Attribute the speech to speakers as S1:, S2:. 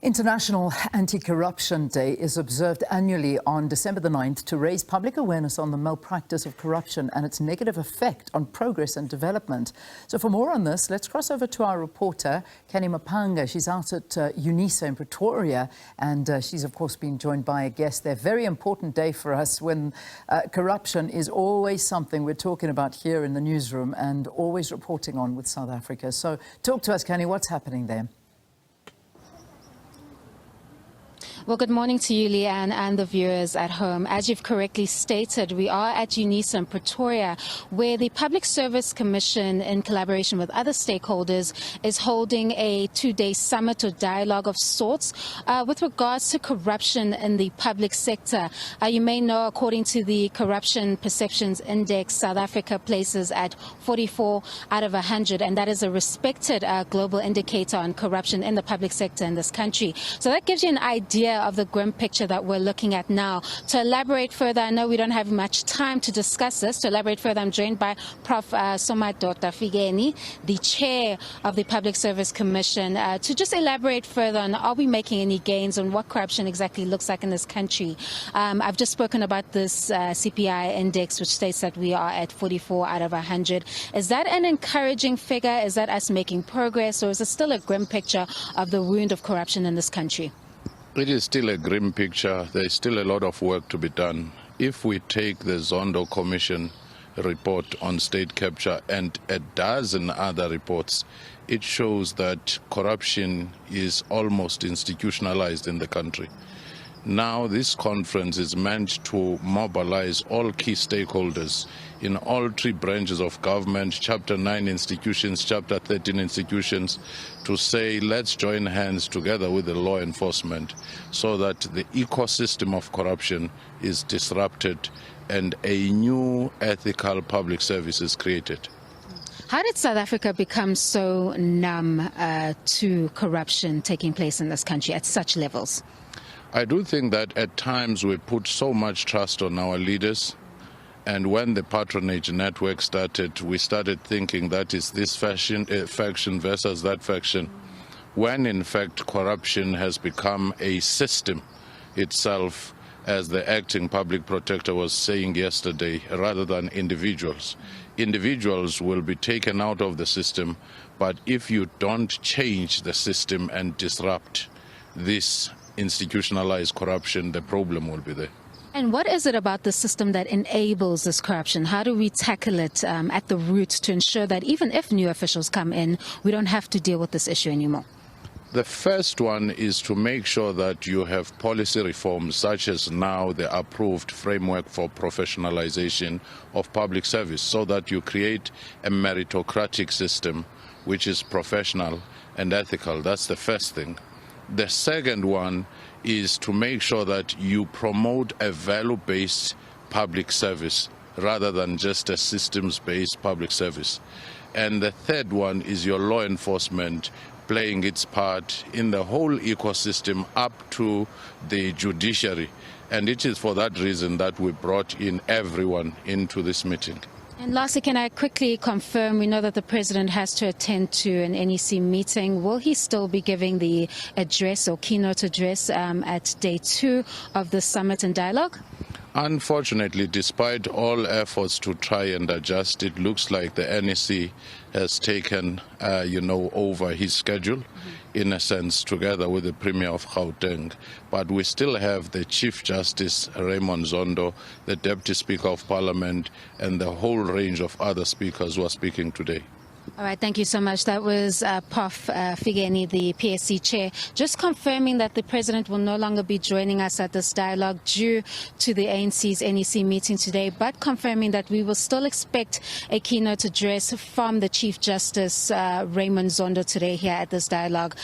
S1: International Anti-Corruption Day is observed annually on December the 9th to raise public awareness on the malpractice of corruption and its negative effect on progress and development. So for more on this, let's cross over to our reporter, Canny Maphanga. She's out at UNISA in Pretoria, and she's, of course, been joined by a guest there. Very important day for us when corruption is always something we're talking about here in the newsroom and always reporting on with South Africa. So talk to us, Canny, what's happening there?
S2: Well, good morning to you, Leanne, and the viewers at home. As you've correctly stated, we are at UNISA in Pretoria, where the Public Service Commission, in collaboration with other stakeholders, is holding a two-day summit or dialogue of sorts with regards to corruption in the public sector. You may know, according to the Corruption Perceptions Index, South Africa places at 44 out of 100, and that is a respected global indicator on corruption in the public sector in this country. So that gives you an idea of the grim picture that we're looking at now. To elaborate further, I know we don't have much time to discuss this. To elaborate further, I'm joined by Prof. Somadoda Fikeni, the chair of the Public Service Commission, to just elaborate further on, are we making any gains on what corruption exactly looks like in this country? I've just spoken about this CPI index, which states that we are at 44 out of 100. Is that an encouraging figure? Is that us making progress, or is it still a grim picture of the wound of corruption in this country?
S3: It is still a grim picture. There is still a lot of work to be done. If we take the Zondo Commission report on state capture and a dozen other reports, it shows that corruption is almost institutionalized in the country. Now this conference is meant to mobilize all key stakeholders in all three branches of government, Chapter 9 institutions, Chapter 13 institutions, to say let's join hands together with the law enforcement so that the ecosystem of corruption is disrupted and a new ethical public service is created.
S2: How did South Africa become so numb to corruption taking place in this country at such levels?
S3: I do think that at times we put so much trust on our leaders, and when the patronage network started, we started thinking that is this faction versus that faction, when in fact corruption has become a system itself, as the acting public protector was saying yesterday, rather than individuals. Individuals will be taken out of the system, but if you don't change the system and disrupt this institutionalized corruption, the problem will be there.
S2: And what is it about the system that enables this corruption? How do we tackle it at the root to ensure that even if new officials come in, we don't have to deal with this issue anymore?
S3: The first one is to make sure that you have policy reforms, such as now the approved framework for professionalization of public service, so that you create a meritocratic system which is professional and ethical. That's the first thing. The second one is to make sure that you promote a value-based public service rather than just a systems-based public service. And the third one is your law enforcement playing its part in the whole ecosystem up to the judiciary. And it is for that reason that we brought in everyone into this meeting.
S2: And lastly, can I quickly confirm, we know that the President has to attend to an NEC meeting. Will he still be giving the address or keynote address at day 2 of the summit and dialogue?
S3: Unfortunately, despite all efforts to try and adjust, it looks like the NEC has taken, over his schedule, in a sense, together with the Premier of Gauteng. But we still have the Chief Justice, Raymond Zondo, the Deputy Speaker of Parliament, and the whole range of other speakers who are speaking today.
S2: All right, thank you so much. That was Prof. Fikeni, the PSC chair, just confirming that the President will no longer be joining us at this dialogue due to the ANC's NEC meeting today, but confirming that we will still expect a keynote address from the Chief Justice, Raymond Zondo, today here at this dialogue.